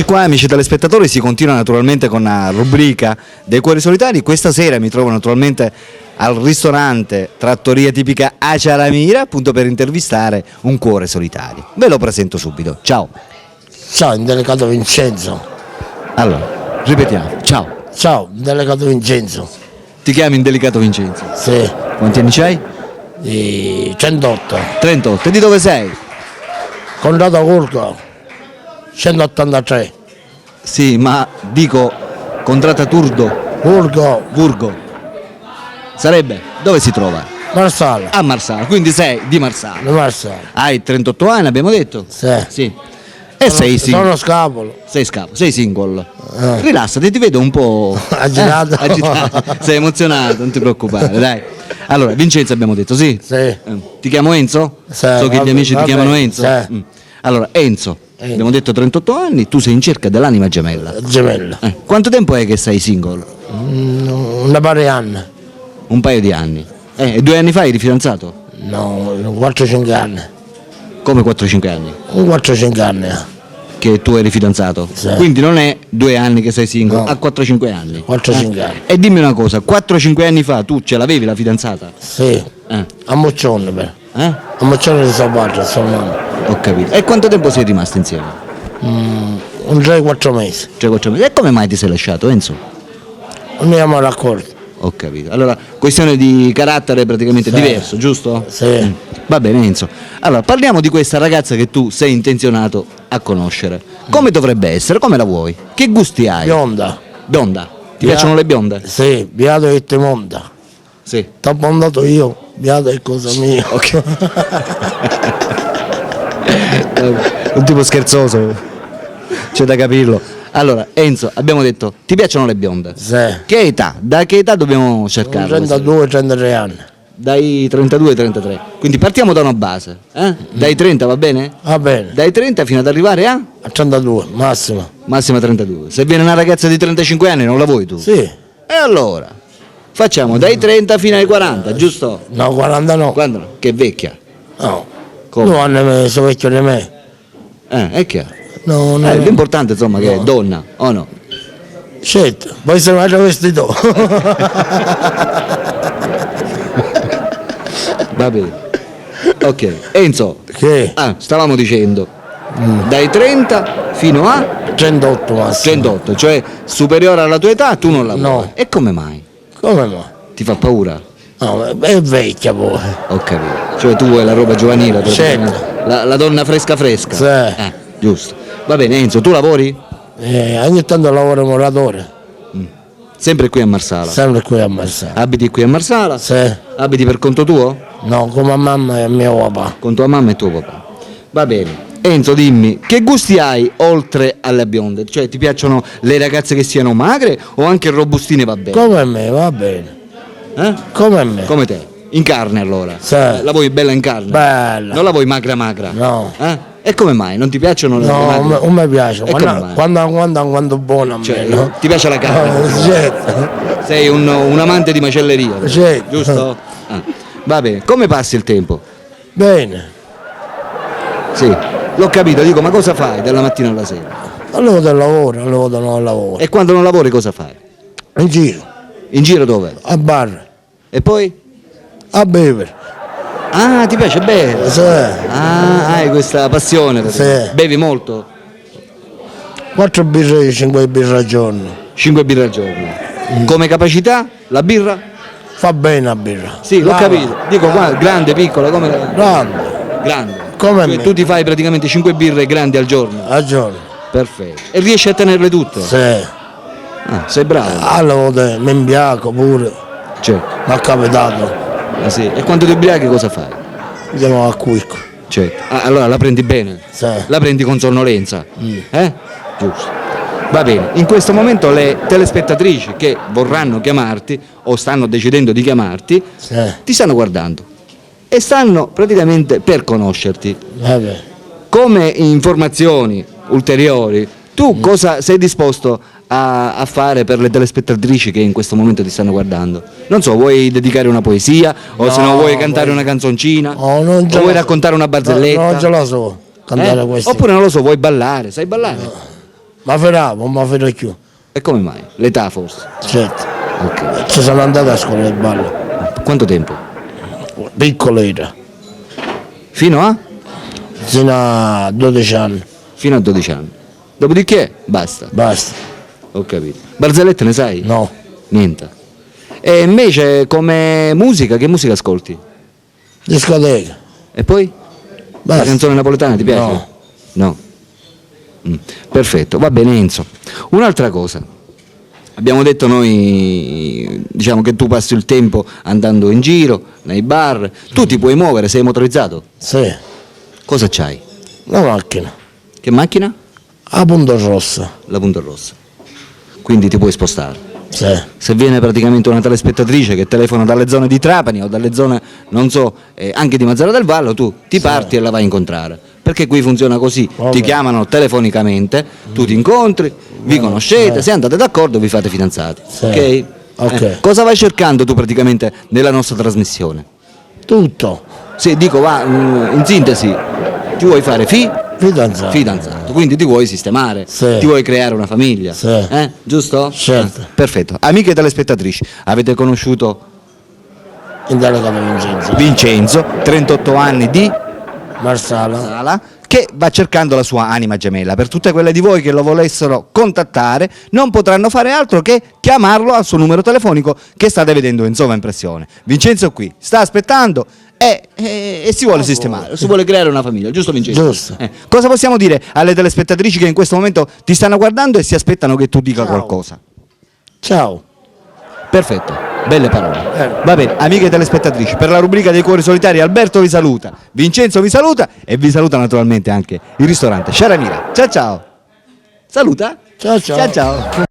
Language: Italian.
Eccoci qua, amici telespettatori, si continua naturalmente con la rubrica dei cuori solitari. Questa sera mi trovo naturalmente al ristorante Trattoria Tipica Aciaramira, appunto per intervistare un cuore solitario. Ve lo presento subito. Ciao. Ciao, Indelicato Vincenzo. Allora, ripetiamo. Ciao. Ciao, Indelicato Vincenzo. Ti chiami Indelicato Vincenzo? Sì, Quanti anni c'hai? di 108. 38. E di dove sei? Condato Curco, 183. Sì, ma dico Contrata Turdo, Curco, Burgo. Sarebbe? Dove si trova? Marsala. A Marsala, quindi sei di Marsala. Di Marsala. Hai 38 anni, abbiamo detto? Sì. Sì. E sei single. Sono scapolo. Sei scapo, sei single. Rilassati, ti vedo un po' Agitato. agitato. Sei emozionato, non ti preoccupare, dai. Allora, Vincenzo abbiamo detto, sì? Sì. Ti chiamo Enzo? Sì, So che gli amici ti chiamano Enzo. Sì. Allora, Enzo, abbiamo detto 38 anni, tu sei in cerca dell'anima gemella. Gemella. Quanto tempo è che sei single? Una pari anni. Un paio di anni. E 2 anni fa eri fidanzato? No, 4-5 anni. Come 4-5 anni? Un 4-5 anni. Che tu eri fidanzato? Sì. Quindi non è 2 anni che sei single, No. a 4-5 anni. 4-5 anni. E dimmi una cosa, 4-5 anni fa tu ce l'avevi la fidanzata? Sì. A Moccione, però. A Moccione di Sabato, insomma. Ho capito. E quanto tempo sei rimasto insieme? Un 3-4 mesi. 3-4 mesi. E come mai ti sei lasciato, Enzo? Non ne abbiamo raccordo. Ho capito. Allora, questione di carattere praticamente Sì. diverso, giusto? Sì. Va bene, Enzo. Allora, parliamo di questa ragazza che tu sei intenzionato a conoscere. Come dovrebbe essere? Come la vuoi? Che gusti hai? Bionda. Bionda. Ti piacciono le bionde? Sì, beato che ti monta. Sì. T'ho montato io, beato è cosa mia. Ok. Un tipo scherzoso, c'è da capirlo. Allora, Enzo, abbiamo detto, ti piacciono le bionde? Sì. Che età? Da che età dobbiamo cercarle? 32-33 anni. Dai 32 ai 33. Quindi partiamo da una base. Dai 30 va bene? Va bene. Dai 30 fino ad arrivare a? A 32, massimo. Massima 32. Se viene una ragazza di 35 anni non la vuoi tu? Sì. E allora? Facciamo dai 30 fino ai 40, giusto? No, 40 no. Quando no? Che è vecchia. No. Come? 2 anni sono vecchio di me. È chiaro. No, no. L'importante insomma che è donna, o no? Certo, poi se mai vestito. Va bene. Ok. Enzo, Che? stavamo dicendo, dai 30 fino a 108 massimo. 108, cioè superiore alla tua età tu non la vuoi. No. E come mai? Come no? Ti fa paura? No, è vecchia poi. Ho capito. Cioè tu vuoi la roba giovanile, Certo. la donna fresca fresca. Sì. Giusto. Va bene, Enzo, tu lavori? Ogni tanto lavoro muratore. Sempre qui a Marsala. Sempre qui a Marsala. Abiti qui a Marsala? Sì. Abiti per conto tuo? No, come a mamma e a mio papà. Con tua mamma e tuo papà. Va bene. Enzo, dimmi, che gusti hai oltre alle bionde? Cioè, ti piacciono le ragazze che siano magre o anche robustine va bene? Come me, va bene. Come me. Come te? In carne allora? Sì. La vuoi bella in carne? Bella. Non la vuoi magra magra? No. E come mai? Non ti piacciono le No, magre? non mi piace. E come mai? Quando buona a me, Cioè, no? ti piace la carne? Certo. Sei un amante di macelleria, Sì. giusto? Va bene, come passi il tempo? Bene. Sì, l'ho capito, dico, ma cosa fai dalla mattina alla sera? Allora del lavoro, allora non lavoro. E quando non lavori cosa fai? In giro, In giro dove? a bar, E poi? a bere. Ah, ti piace bere? Sì. Hai questa passione per Sì. Bevi molto? 4 birre, 5 birre al giorno. 5 birre al giorno. Come capacità? La birra? Fa bene a birra. Sì, l'ho Brava. capito. Dico qua, grande, piccola, come... Grande, Grande. come Cioè, me. tu ti fai praticamente 5 birre grandi al giorno. al giorno. Perfetto. E riesci a tenerle tutte? Sì. Sei bravo. Allora mi imbiaco pure, Cioè, mi è capitato. sì. E quando ti ubriachi cosa fai? Andiamo a Cuico. Cioè, allora la prendi bene? Sì. La prendi con sonnolenza? Giusto. Va bene, in questo momento le telespettatrici che vorranno chiamarti o stanno decidendo di chiamarti Sì. ti stanno guardando e stanno praticamente per conoscerti. Vabbè. Come informazioni ulteriori, tu cosa sei disposto a fare per le telespettatrici che in questo momento ti stanno guardando? Non so, vuoi dedicare una poesia o se no vuoi cantare una canzoncina Oh, non o ce vuoi la- raccontare una barzelletta? No, non ce la so, cantare questo. Oppure non lo so, vuoi ballare? Sai ballare? Ma feravo, non mi ferro più. E come mai? L'età forse? Certo. Ok. Ci sono andato a scuola di ballo. Quanto tempo? Piccolo era. Fino a? Fino a 12 anni. Fino a 12 anni. Dopodiché basta. Basta. Ho capito. Barzellette ne sai? No. Niente. E invece come musica, che musica ascolti? Discoteca. E poi? La Basta. canzone napoletana ti piace? No. No. Perfetto, va bene Enzo. Un'altra cosa. Abbiamo detto noi, diciamo che tu passi il tempo andando in giro, nei bar, tu ti puoi muovere, sei motorizzato? Sì. Cosa c'hai? La macchina. Che macchina? A Punta Rossa. La Punta Rossa. Quindi ti puoi spostare. Sì. Se viene praticamente una telespettatrice che telefona dalle zone di Trapani o dalle zone, non so, anche di Mazzara del Vallo, tu ti parti e la vai a incontrare. Perché qui funziona così, Vabbè. ti chiamano telefonicamente, tu ti incontri, vi conoscete, se andate d'accordo vi fate fidanzati. Sì. Ok? Ok. Cosa vai cercando tu praticamente nella nostra trasmissione? Tutto. Sì, dico, va, in sintesi, ti vuoi fare Fidanzato. fidanzato, quindi ti vuoi sistemare, Sì. ti vuoi creare una famiglia, Sì. Giusto? Certo. Perfetto. Amiche telespettatrici, avete conosciuto In delegato Vincenzo. Vincenzo, 38 anni di Marsala. Sala, che va cercando la sua anima gemella. Per tutte quelle di voi che lo volessero contattare, non potranno fare altro che chiamarlo al suo numero telefonico che state vedendo in sovraimpressione. Vincenzo è qui, sta aspettando e si vuole sistemare, si vuole creare una famiglia, giusto Vincenzo? Giusto. Cosa possiamo dire alle telespettatrici che in questo momento ti stanno guardando e si aspettano che tu dica Ciao. qualcosa? Ciao. Perfetto, belle parole. Va bene, amiche telespettatrici, per la rubrica dei cuori solitari Alberto vi saluta, Vincenzo vi saluta e vi saluta naturalmente anche il ristorante Sciaramira. Ciao ciao. Saluta. Ciao ciao. Ciao ciao.